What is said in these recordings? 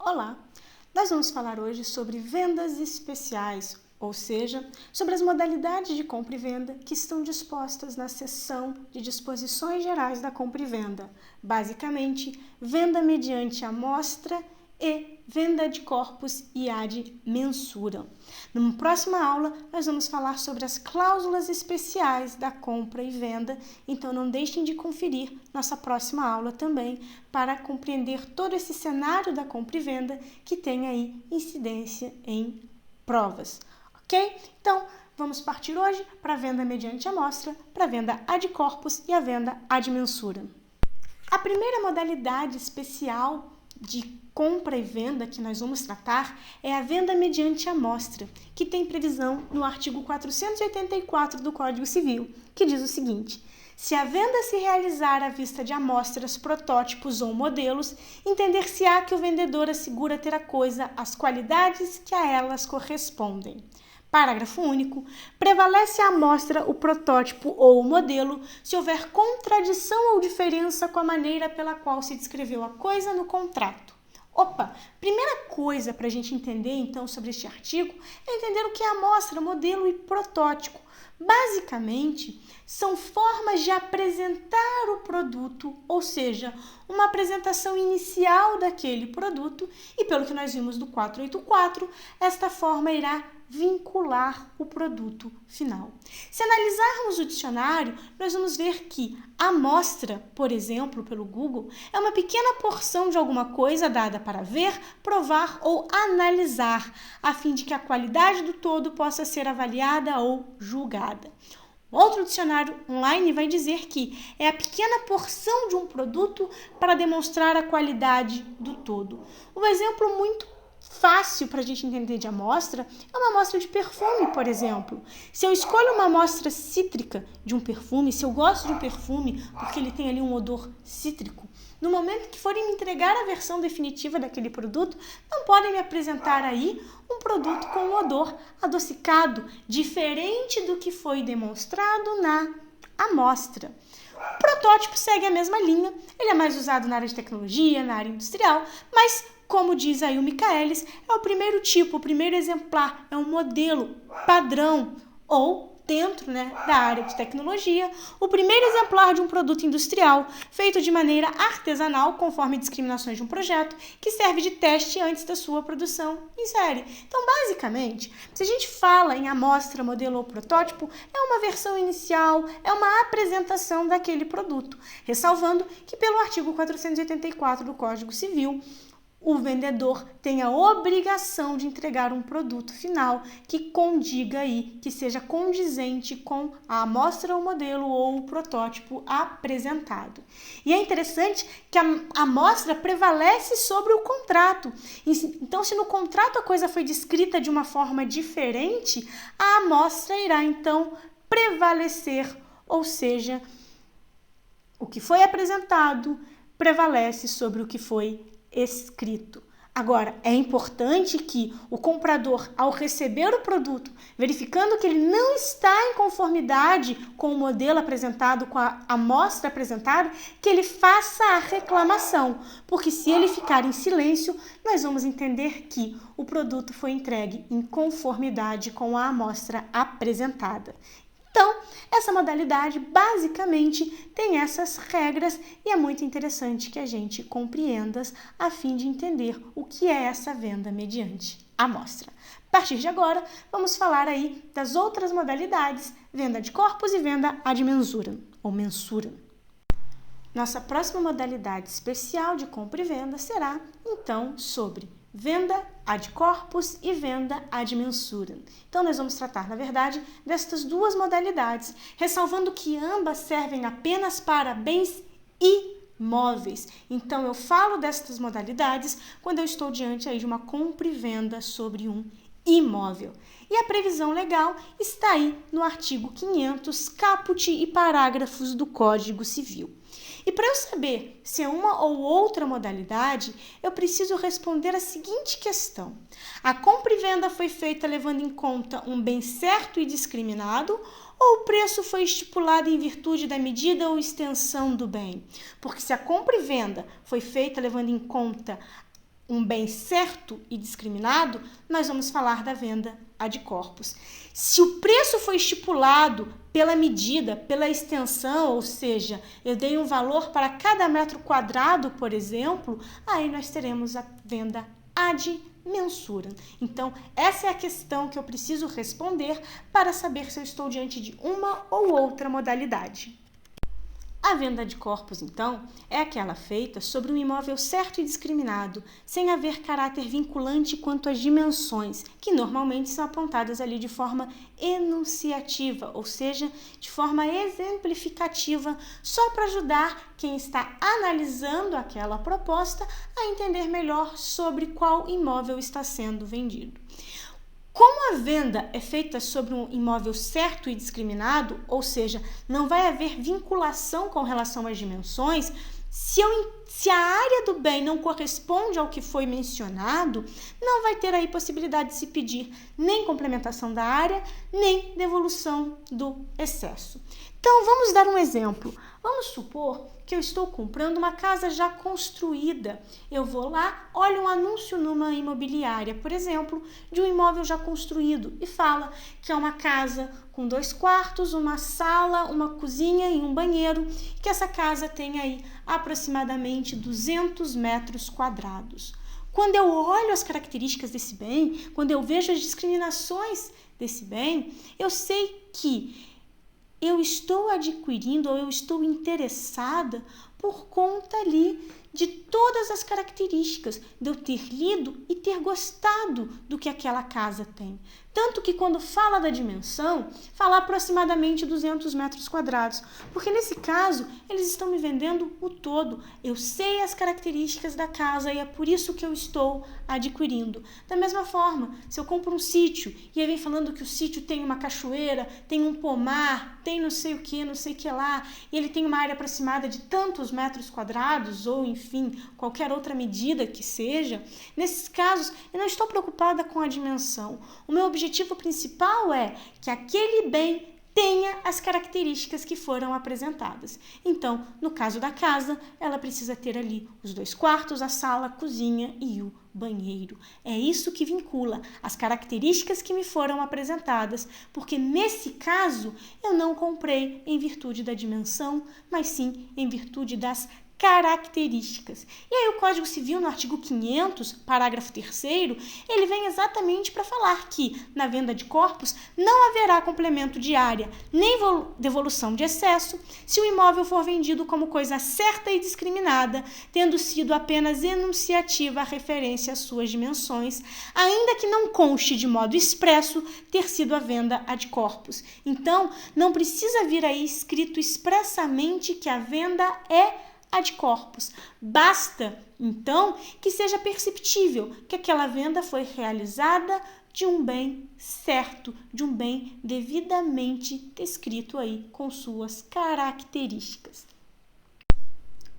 Olá! Nós vamos falar hoje sobre vendas especiais, ou seja, sobre as modalidades de compra e venda que estão dispostas na seção de disposições gerais da compra e venda. Basicamente, venda mediante amostra e venda de corpos e ad mensura. Numa próxima aula, nós vamos falar sobre as cláusulas especiais da compra e venda, então não deixem de conferir nossa próxima aula também para compreender todo esse cenário da compra e venda que tem aí incidência em provas, ok? Então, vamos partir hoje para a venda mediante amostra, para a venda ad corpus e a venda ad mensura. A primeira modalidade especial de compra e venda que nós vamos tratar é a venda mediante amostra, que tem previsão no artigo 484 do Código Civil, que diz o seguinte: se a venda se realizar à vista de amostras, protótipos ou modelos, entender-se-á que o vendedor assegura ter a coisa as qualidades que a elas correspondem. Parágrafo único. Prevalece a amostra, o protótipo ou o modelo se houver contradição ou diferença com a maneira pela qual se descreveu a coisa no contrato. Primeira coisa para a gente entender então sobre este artigo é entender o que é amostra, modelo e protótipo. Basicamente, são formas de apresentar o produto, ou seja, uma apresentação inicial daquele produto, e pelo que nós vimos do 484, esta forma irá vincular o produto final. Se analisarmos o dicionário, nós vamos ver que amostra, por exemplo, pelo Google, é uma pequena porção de alguma coisa dada para ver, provar ou analisar, a fim de que a qualidade do todo possa ser avaliada ou julgada. Outro dicionário online vai dizer que é a pequena porção de um produto para demonstrar a qualidade do todo. Um exemplo muito fácil para a gente entender de amostra é uma amostra de perfume, por exemplo. Se eu escolho uma amostra cítrica de um perfume, se eu gosto de um perfume porque ele tem ali um odor cítrico, no momento que forem me entregar a versão definitiva daquele produto, não podem me apresentar aí um produto com um odor adocicado, diferente do que foi demonstrado na amostra. O protótipo segue a mesma linha, ele é mais usado na área de tecnologia, na área industrial, mas, como diz aí o Michaelis, é o primeiro tipo, o primeiro exemplar, é um modelo padrão, ou dentro da área de tecnologia, o primeiro exemplar de um produto industrial, feito de maneira artesanal, conforme discriminações de um projeto, que serve de teste antes da sua produção em série. Então, basicamente, se a gente fala em amostra, modelo ou protótipo, é uma versão inicial, é uma apresentação daquele produto, ressalvando que pelo artigo 484 do Código Civil, o vendedor tem a obrigação de entregar um produto final que condiga aí, que seja condizente com a amostra, o modelo ou o protótipo apresentado. E é interessante que a amostra prevalece sobre o contrato. Então, se no contrato a coisa foi descrita de uma forma diferente, a amostra irá então prevalecer, ou seja, o que foi apresentado prevalece sobre o que foi escrito. Agora, é importante que o comprador, ao receber o produto, verificando que ele não está em conformidade com o modelo apresentado, com a amostra apresentada, que ele faça a reclamação, porque se ele ficar em silêncio, nós vamos entender que o produto foi entregue em conformidade com a amostra apresentada. Então, essa modalidade basicamente tem essas regras e é muito interessante que a gente compreenda a fim de entender o que é essa venda mediante amostra. A partir de agora, vamos falar aí das outras modalidades, venda de corpus e venda ad mensura, ou mensura. Nossa próxima modalidade especial de compra e venda será, então, sobre venda ad corpus e venda ad mensura. Então, nós vamos tratar, na verdade, destas duas modalidades, ressalvando que ambas servem apenas para bens imóveis. Então, eu falo destas modalidades quando eu estou diante aí de uma compra e venda sobre um imóvel. E a previsão legal está aí no artigo 500, caput e parágrafos do Código Civil. E para eu saber se é uma ou outra modalidade, eu preciso responder a seguinte questão: a compra e venda foi feita levando em conta um bem certo e discriminado, ou o preço foi estipulado em virtude da medida ou extensão do bem? Porque se a compra e venda foi feita levando em conta um bem certo e discriminado, nós vamos falar da venda ad corpus. Se o preço foi estipulado pela medida, pela extensão, ou seja, eu dei um valor para cada metro quadrado, por exemplo, aí nós teremos a venda ad mensuram. Então, essa é a questão que eu preciso responder para saber se eu estou diante de uma ou outra modalidade. A venda ad corpus, então, é aquela feita sobre um imóvel certo e discriminado, sem haver caráter vinculante quanto às dimensões, que normalmente são apontadas ali de forma enunciativa, ou seja, de forma exemplificativa, só para ajudar quem está analisando aquela proposta a entender melhor sobre qual imóvel está sendo vendido. Como a venda é feita sobre um imóvel certo e discriminado, ou seja, não vai haver vinculação com relação às dimensões, se a área do bem não corresponde ao que foi mencionado, não vai ter aí possibilidade de se pedir nem complementação da área, nem devolução do excesso. Então, vamos dar um exemplo. Vamos supor que eu estou comprando uma casa já construída. Eu vou lá, olho um anúncio numa imobiliária, por exemplo, de um imóvel já construído e fala que é uma casa com 2 quartos, uma sala, uma cozinha e um banheiro, que essa casa tem aí aproximadamente 200 metros quadrados. Quando eu olho as características desse bem, quando eu vejo as discriminações desse bem, eu sei que eu estou adquirindo ou eu estou interessada por conta ali de todas as características, de eu ter lido e ter gostado do que aquela casa tem. Tanto que quando fala da dimensão, fala aproximadamente 200 metros quadrados, porque nesse caso eles estão me vendendo o todo. Eu sei as características da casa e é por isso que eu estou adquirindo. Da mesma forma, se eu compro um sítio e aí vem falando que o sítio tem uma cachoeira, tem um pomar, tem não sei o que lá, e ele tem uma área aproximada de tantos metros quadrados, ou enfim, qualquer outra medida que seja, nesses casos eu não estou preocupada com a dimensão. O meu objetivo principal é que aquele bem tenha as características que foram apresentadas. Então, no caso da casa, ela precisa ter ali os 2 quartos, a sala, a cozinha e o banheiro. É isso que vincula as características que me foram apresentadas, porque nesse caso eu não comprei em virtude da dimensão, mas sim em virtude das características. E aí o Código Civil, no artigo 500, parágrafo 3º, ele vem exatamente para falar que, na venda de corpos, não haverá complemento de área, nem devolução de excesso, se o imóvel for vendido como coisa certa e discriminada, tendo sido apenas enunciativa a referência às suas dimensões, ainda que não conste de modo expresso ter sido a venda ad corpus. Então, não precisa vir aí escrito expressamente que a venda é ad corpus. Basta, então, que seja perceptível que aquela venda foi realizada de um bem certo, de um bem devidamente descrito aí com suas características.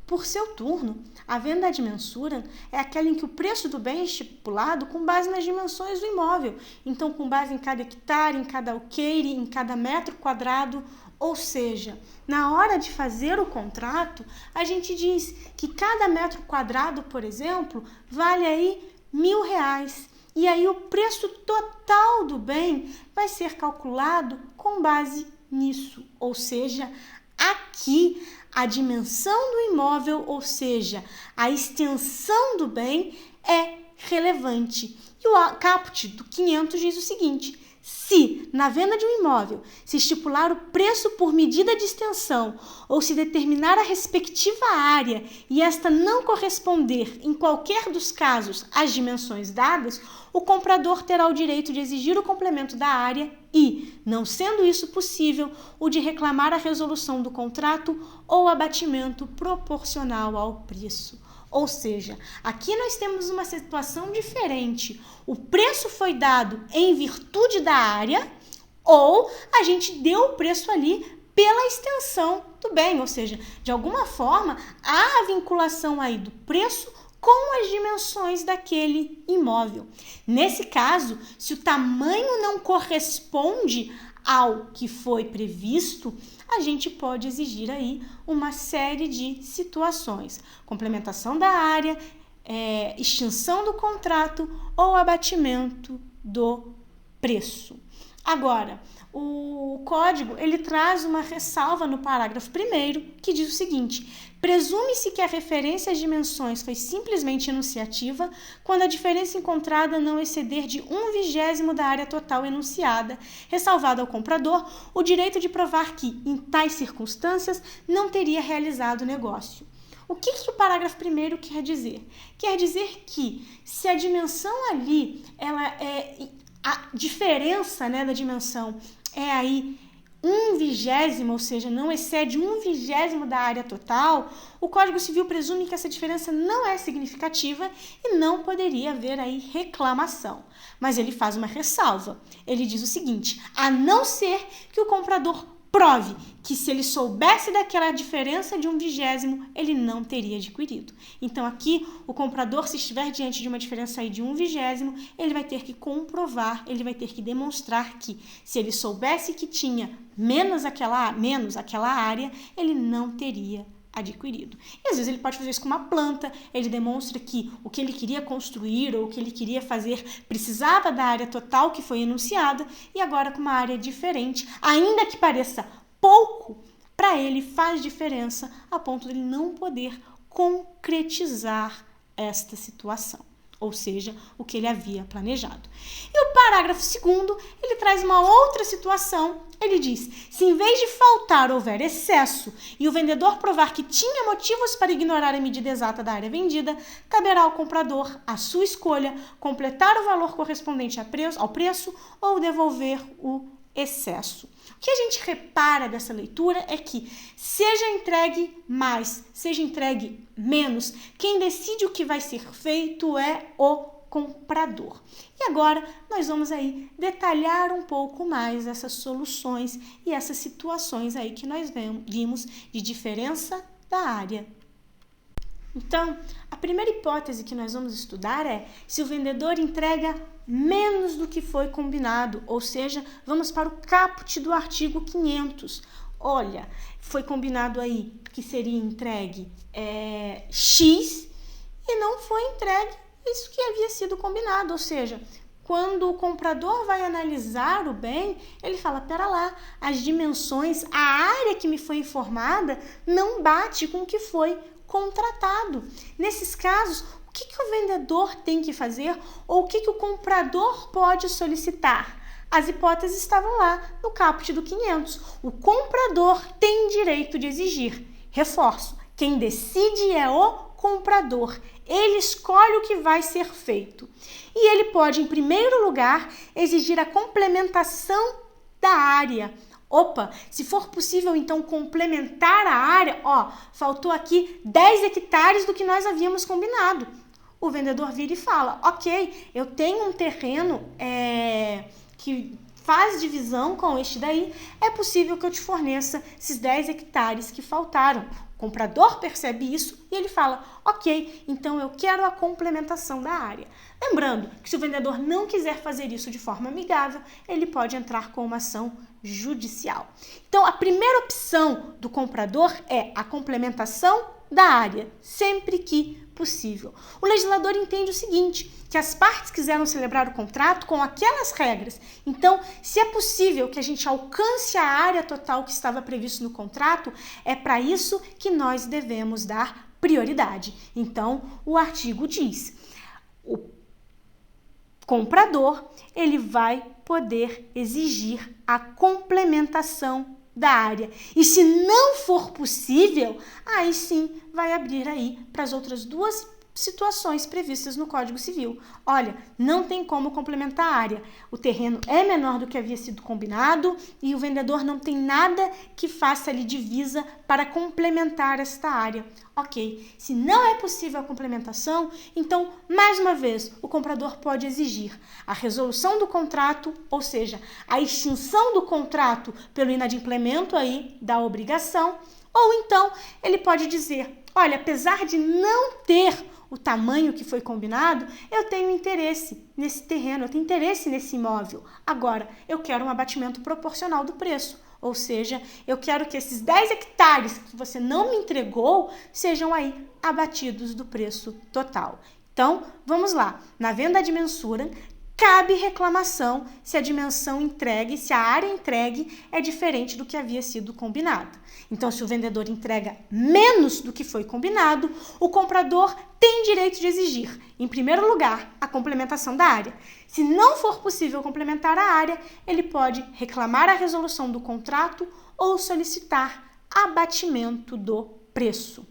Por seu turno, a venda ad mensuram é aquela em que o preço do bem é estipulado com base nas dimensões do imóvel. Então, com base em cada hectare, em cada alqueire, em cada metro quadrado. Ou seja, na hora de fazer o contrato, a gente diz que cada metro quadrado, por exemplo, vale aí R$1.000. E aí o preço total do bem vai ser calculado com base nisso. Ou seja, aqui a dimensão do imóvel, ou seja, a extensão do bem é relevante. E o caput do 500 diz o seguinte: se, na venda de um imóvel, se estipular o preço por medida de extensão ou se determinar a respectiva área e esta não corresponder, em qualquer dos casos, às dimensões dadas, o comprador terá o direito de exigir o complemento da área e, não sendo isso possível, o de reclamar a resolução do contrato ou abatimento proporcional ao preço. Ou seja, aqui nós temos uma situação diferente. O preço foi dado em virtude da área ou a gente deu o preço ali pela extensão do bem. Ou seja, de alguma forma, há a vinculação aí do preço com as dimensões daquele imóvel. Nesse caso, se o tamanho não corresponde ao que foi previsto, a gente pode exigir aí uma série de situações. Complementação da área, extinção do contrato ou abatimento do preço. Agora, o código ele traz uma ressalva no parágrafo 1º que diz o seguinte: presume-se que a referência às dimensões foi simplesmente enunciativa quando a diferença encontrada não exceder de 1/20 da área total enunciada, ressalvado ao comprador o direito de provar que, em tais circunstâncias, não teria realizado o negócio. O que o parágrafo 1º quer dizer? Quer dizer que se a dimensão ali, a diferença, né, da dimensão é aí 1/20, ou seja, não excede 1/20 da área total, o Código Civil presume que essa diferença não é significativa e não poderia haver aí reclamação. Mas ele faz uma ressalva. Ele diz o seguinte: a não ser que o comprador prove que se ele soubesse daquela diferença de 1/20, ele não teria adquirido. Então aqui, o comprador, se estiver diante de uma diferença aí de 1/20, ele vai ter que comprovar, ele vai ter que demonstrar que se ele soubesse que tinha menos aquela área, ele não teria adquirido. E às vezes ele pode fazer isso com uma planta, ele demonstra que o que ele queria construir ou o que ele queria fazer precisava da área total que foi enunciada e agora com uma área diferente, ainda que pareça pouco, para ele faz diferença a ponto de ele não poder concretizar esta situação, ou seja, o que ele havia planejado. E o parágrafo 2º, ele traz uma outra situação. Ele diz: se em vez de faltar houver excesso e o vendedor provar que tinha motivos para ignorar a medida exata da área vendida, caberá ao comprador, à sua escolha, completar o valor correspondente ao preço ou devolver o excesso. O que a gente repara dessa leitura é que, seja entregue mais, seja entregue menos, quem decide o que vai ser feito é o comprador. E agora nós vamos aí detalhar um pouco mais essas soluções e essas situações aí que nós vimos de diferença da área. Então, a primeira hipótese que nós vamos estudar é se o vendedor entrega menos do que foi combinado, ou seja, vamos para o caput do artigo 500. Olha, foi combinado aí que seria entregue X e não foi entregue isso que havia sido combinado, ou seja, quando o comprador vai analisar o bem, ele fala, pera lá, as dimensões, a área que me foi informada não bate com o que foi contratado. Nesses casos, o que o vendedor tem que fazer ou o que o comprador pode solicitar? As hipóteses estavam lá no caput do 500. O comprador tem direito de exigir. Reforço, quem decide é o comprador. Ele escolhe o que vai ser feito. E ele pode, em primeiro lugar, exigir a complementação da área. Opa, se for possível, então, complementar a área, faltou aqui 10 hectares do que nós havíamos combinado. O vendedor vira e fala, ok, eu tenho um terreno que faz divisão com este daí, é possível que eu te forneça esses 10 hectares que faltaram. O comprador percebe isso e ele fala, ok, então eu quero a complementação da área. Lembrando que se o vendedor não quiser fazer isso de forma amigável, ele pode entrar com uma ação judicial. Então, a primeira opção do comprador é a complementação da área, sempre que possível. O legislador entende o seguinte, que as partes quiseram celebrar o contrato com aquelas regras. Então, se é possível que a gente alcance a área total que estava previsto no contrato, é para isso que nós devemos dar prioridade. Então, o artigo diz, o comprador, ele vai poder exigir a complementação da área. E se não for possível, aí sim vai abrir aí para as outras duas situações previstas no Código Civil. Olha, não tem como complementar a área. O terreno é menor do que havia sido combinado e o vendedor não tem nada que faça ali divisa para complementar esta área. Ok, se não é possível a complementação, então, mais uma vez, o comprador pode exigir a resolução do contrato, ou seja, a extinção do contrato pelo inadimplemento aí da obrigação, ou então ele pode dizer, olha, apesar de não ter o tamanho que foi combinado, eu tenho interesse nesse terreno, eu tenho interesse nesse imóvel. Agora, eu quero um abatimento proporcional do preço. Ou seja, eu quero que esses 10 hectares que você não me entregou sejam aí abatidos do preço total. Então, vamos lá. Na venda ad mensurem, cabe reclamação se a dimensão entregue, se a área entregue é diferente do que havia sido combinado. Então, se o vendedor entrega menos do que foi combinado, o comprador tem direito de exigir, em primeiro lugar, a complementação da área. Se não for possível complementar a área, ele pode reclamar a resolução do contrato ou solicitar abatimento do preço.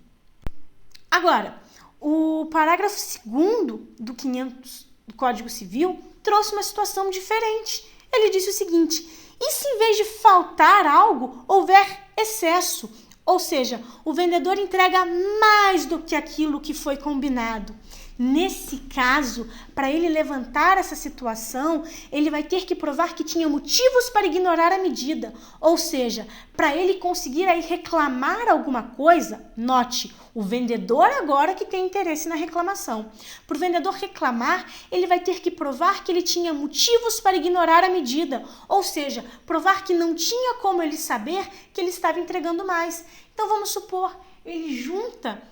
Agora, o parágrafo 2º do 500 do Código Civil trouxe uma situação diferente. Ele disse o seguinte: e se em vez de faltar algo, houver excesso? Ou seja, o vendedor entrega mais do que aquilo que foi combinado. Nesse caso, para ele levantar essa situação, ele vai ter que provar que tinha motivos para ignorar a medida. Ou seja, para ele conseguir aí reclamar alguma coisa, note, o vendedor agora que tem interesse na reclamação. Para o vendedor reclamar, ele vai ter que provar que ele tinha motivos para ignorar a medida. Ou seja, provar que não tinha como ele saber que ele estava entregando mais. Então, vamos supor, ele junta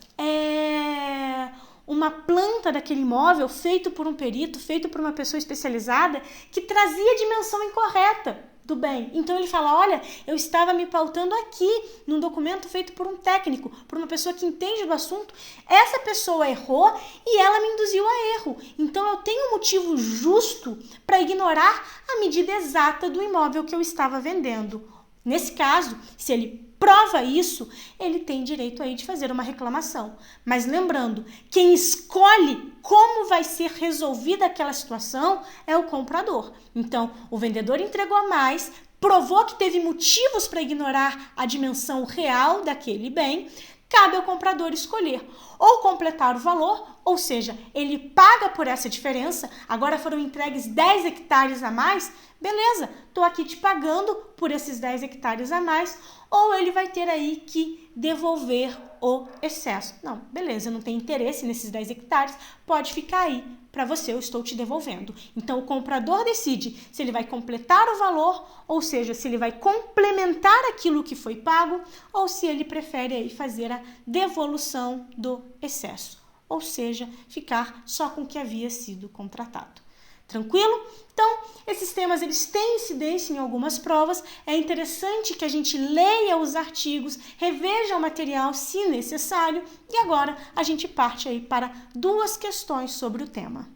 uma planta daquele imóvel feito por um perito, feito por uma pessoa especializada, que trazia a dimensão incorreta do bem. Então ele fala, olha, eu estava me pautando aqui num documento feito por um técnico, por uma pessoa que entende do assunto. Essa pessoa errou e ela me induziu a erro. Então eu tenho um motivo justo para ignorar a medida exata do imóvel que eu estava vendendo. Nesse caso, se ele prova isso, ele tem direito aí de fazer uma reclamação. Mas lembrando, quem escolhe como vai ser resolvida aquela situação é o comprador. Então, o vendedor entregou mais, provou que teve motivos para ignorar a dimensão real daquele bem, cabe ao comprador escolher ou completar o valor, ou seja, ele paga por essa diferença, agora foram entregues 10 hectares a mais, beleza, estou aqui te pagando por esses 10 hectares a mais, ou ele vai ter aí que devolver o excesso. Não, beleza, eu não tenho interesse nesses 10 hectares, pode ficar aí para você, eu estou te devolvendo. Então, o comprador decide se ele vai completar o valor, ou seja, se ele vai complementar aquilo que foi pago, ou se ele prefere aí fazer a devolução do excesso, ou seja, ficar só com o que havia sido contratado. Tranquilo? Então, esses temas eles têm incidência em algumas provas. É interessante que a gente leia os artigos, reveja o material se necessário. E agora a gente parte aí para 2 questões sobre o tema.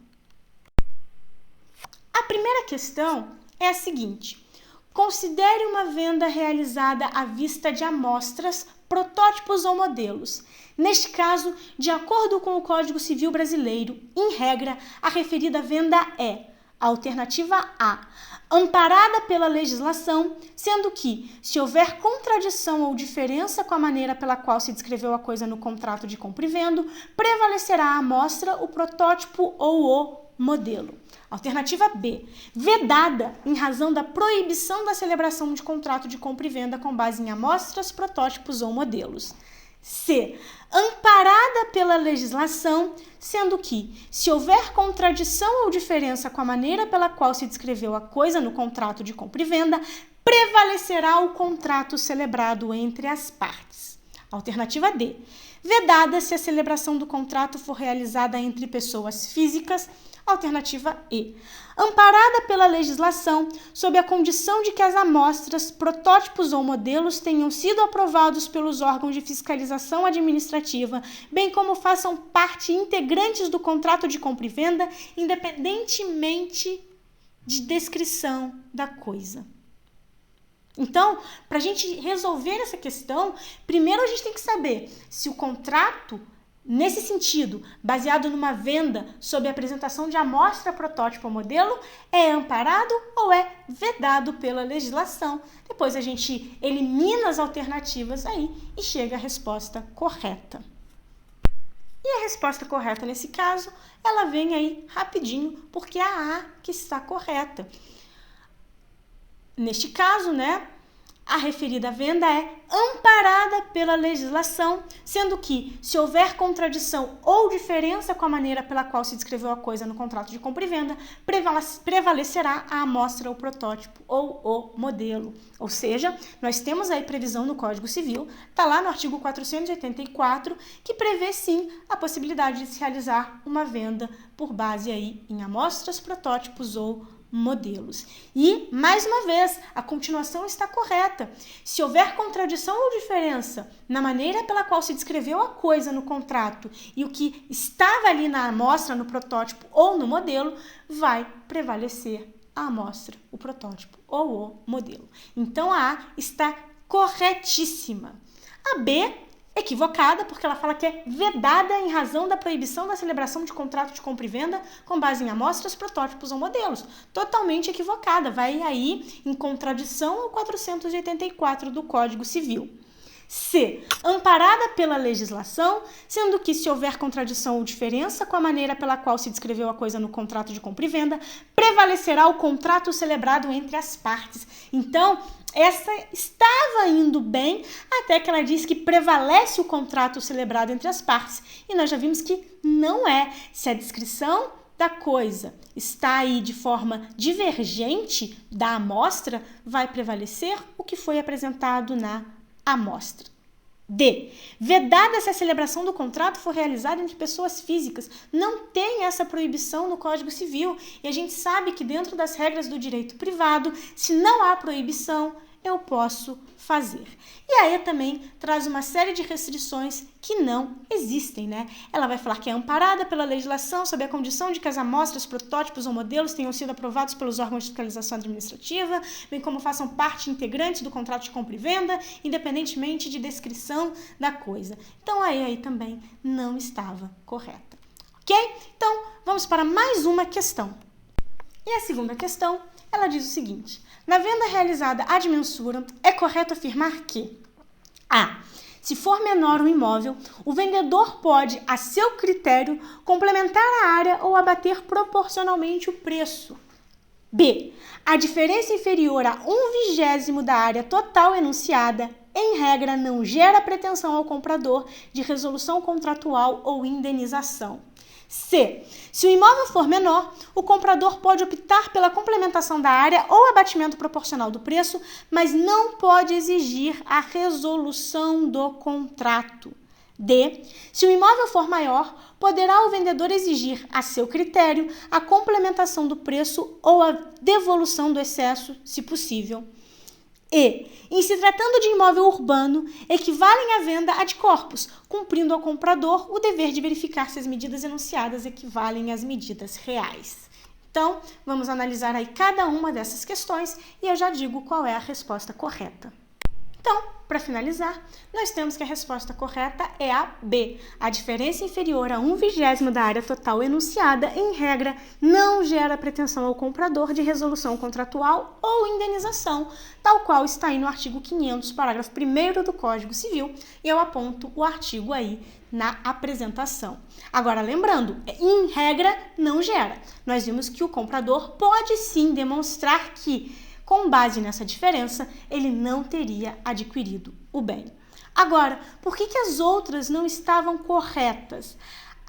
A primeira questão é a seguinte: considere uma venda realizada à vista de amostras, protótipos ou modelos. Neste caso, de acordo com o Código Civil Brasileiro, em regra, a referida venda é a alternativa A, amparada pela legislação, sendo que, se houver contradição ou diferença com a maneira pela qual se descreveu a coisa no contrato de compra e venda, prevalecerá a amostra, o protótipo ou o modelo. Alternativa B, vedada em razão da proibição da celebração de contrato de compra e venda com base em amostras, protótipos ou modelos. C, amparada pela legislação, sendo que, se houver contradição ou diferença com a maneira pela qual se descreveu a coisa no contrato de compra e venda, prevalecerá o contrato celebrado entre as partes. Alternativa D, vedada se a celebração do contrato for realizada entre pessoas físicas. Alternativa E, amparada pela legislação, sob a condição de que as amostras, protótipos ou modelos tenham sido aprovados pelos órgãos de fiscalização administrativa, bem como façam parte integrantes do contrato de compra e venda, independentemente de descrição da coisa. Então, para a gente resolver essa questão, primeiro a gente tem que saber se o contrato, nesse sentido, baseado numa venda sob a apresentação de amostra, protótipo ou modelo, é amparado ou é vedado pela legislação. Depois a gente elimina as alternativas aí e chega à resposta correta. E a resposta correta nesse caso, ela vem aí rapidinho, porque é a A que está correta. Neste caso, né, A referida venda é amparada pela legislação, sendo que, se houver contradição ou diferença com a maneira pela qual se descreveu a coisa no contrato de compra e venda, prevalecerá a amostra, o protótipo ou o modelo. Ou seja, nós temos aí previsão no Código Civil, está lá no artigo 484, que prevê sim a possibilidade de se realizar uma venda por base aí em amostras, protótipos ou modelos. E, mais uma vez, a continuação está correta. Se houver contradição ou diferença na maneira pela qual se descreveu a coisa no contrato e o que estava ali na amostra, no protótipo ou no modelo, vai prevalecer a amostra, o protótipo ou o modelo. Então, a A está corretíssima. A B equivocada, porque ela fala que é vedada em razão da proibição da celebração de contrato de compra e venda com base em amostras, protótipos ou modelos. Totalmente equivocada, vai aí em contradição ao 484 do Código Civil. C. Amparada pela legislação, sendo que, se houver contradição ou diferença com a maneira pela qual se descreveu a coisa no contrato de compra e venda, prevalecerá o contrato celebrado entre as partes. Então, essa estava indo bem até que ela diz que prevalece o contrato celebrado entre as partes. E nós já vimos que não é. Se a descrição da coisa está aí de forma divergente da amostra, vai prevalecer o que foi apresentado na amostra. D. Vedada se a celebração do contrato for realizada entre pessoas físicas. Não tem essa proibição no Código Civil. E a gente sabe que dentro das regras do direito privado, se não há proibição, eu posso fazer. E a E também traz uma série de restrições que não existem, né? Ela vai falar que é amparada pela legislação sob a condição de que as amostras, protótipos ou modelos tenham sido aprovados pelos órgãos de fiscalização administrativa, bem como façam parte integrantes do contrato de compra e venda, independentemente de descrição da coisa. Então a E aí também não estava correta. Ok? Então, vamos para mais uma questão. E a segunda questão, ela diz o seguinte: na venda realizada ad mensura, é correto afirmar que A. Se for menor o imóvel, o vendedor pode, a seu critério, complementar a área ou abater proporcionalmente o preço. B. A diferença inferior a 1/20 da área total enunciada, em regra, não gera pretensão ao comprador de resolução contratual ou indenização. C. Se o imóvel for menor, o comprador pode optar pela complementação da área ou abatimento proporcional do preço, mas não pode exigir a resolução do contrato. D. Se o imóvel for maior, poderá o vendedor exigir, a seu critério, a complementação do preço ou a devolução do excesso, se possível. E, em se tratando de imóvel urbano, equivalem à venda ad corpus, cumprindo ao comprador o dever de verificar se as medidas enunciadas equivalem às medidas reais. Então, vamos analisar aí cada uma dessas questões e eu já digo qual é a resposta correta. Então, para finalizar, nós temos que a resposta correta é a B. A diferença inferior a 1/20 da área total enunciada, em regra, não gera pretensão ao comprador de resolução contratual ou indenização, tal qual está aí no artigo 500, parágrafo 1º do Código Civil, e eu aponto o artigo aí na apresentação. Agora, lembrando, em regra, não gera. Nós vimos que o comprador pode sim demonstrar que, com base nessa diferença, ele não teria adquirido o bem. Agora, por que as outras não estavam corretas?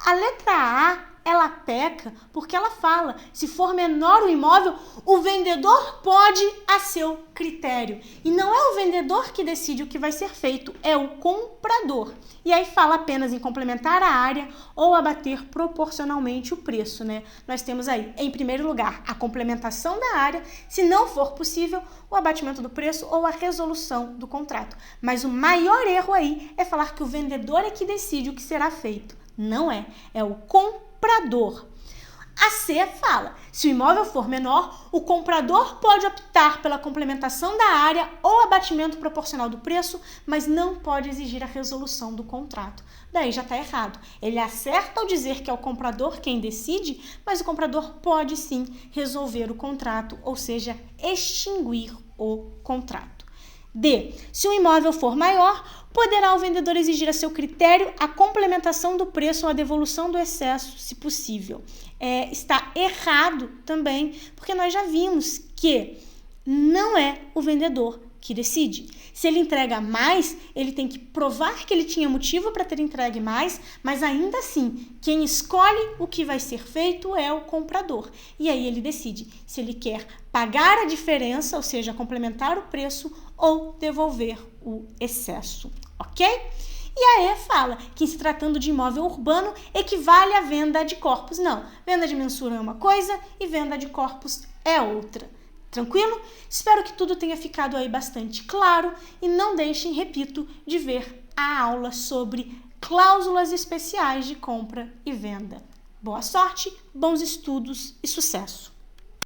A letra A, ela peca porque ela fala, se for menor o imóvel, o vendedor pode a seu critério. E não é o vendedor que decide o que vai ser feito, é o comprador. E aí fala apenas em complementar a área ou abater proporcionalmente o preço, né? Nós temos aí, em primeiro lugar, a complementação da área, se não for possível, o abatimento do preço ou a resolução do contrato. Mas o maior erro aí é falar que o vendedor é que decide o que será feito. Não é, é o comprador. A C fala, se o imóvel for menor, o comprador pode optar pela complementação da área ou abatimento proporcional do preço, mas não pode exigir a resolução do contrato. Daí já está errado. Ele acerta ao dizer que é o comprador quem decide, mas o comprador pode sim resolver o contrato, ou seja, extinguir o contrato. D. Se o imóvel for maior, poderá o vendedor exigir a seu critério a complementação do preço ou a devolução do excesso, se possível. Está errado também, porque nós já vimos que não é o vendedor que decide. Se ele entrega mais, ele tem que provar que ele tinha motivo para ter entregue mais, mas ainda assim, quem escolhe o que vai ser feito é o comprador. E aí ele decide se ele quer pagar a diferença, ou seja, complementar o preço, ou devolver o excesso, ok? E a E fala que, se tratando de imóvel urbano, equivale à venda de corpos. Não, venda de mensura é uma coisa e venda de corpos é outra. Tranquilo? Espero que tudo tenha ficado aí bastante claro e não deixem, repito, de ver a aula sobre cláusulas especiais de compra e venda. Boa sorte, bons estudos e sucesso!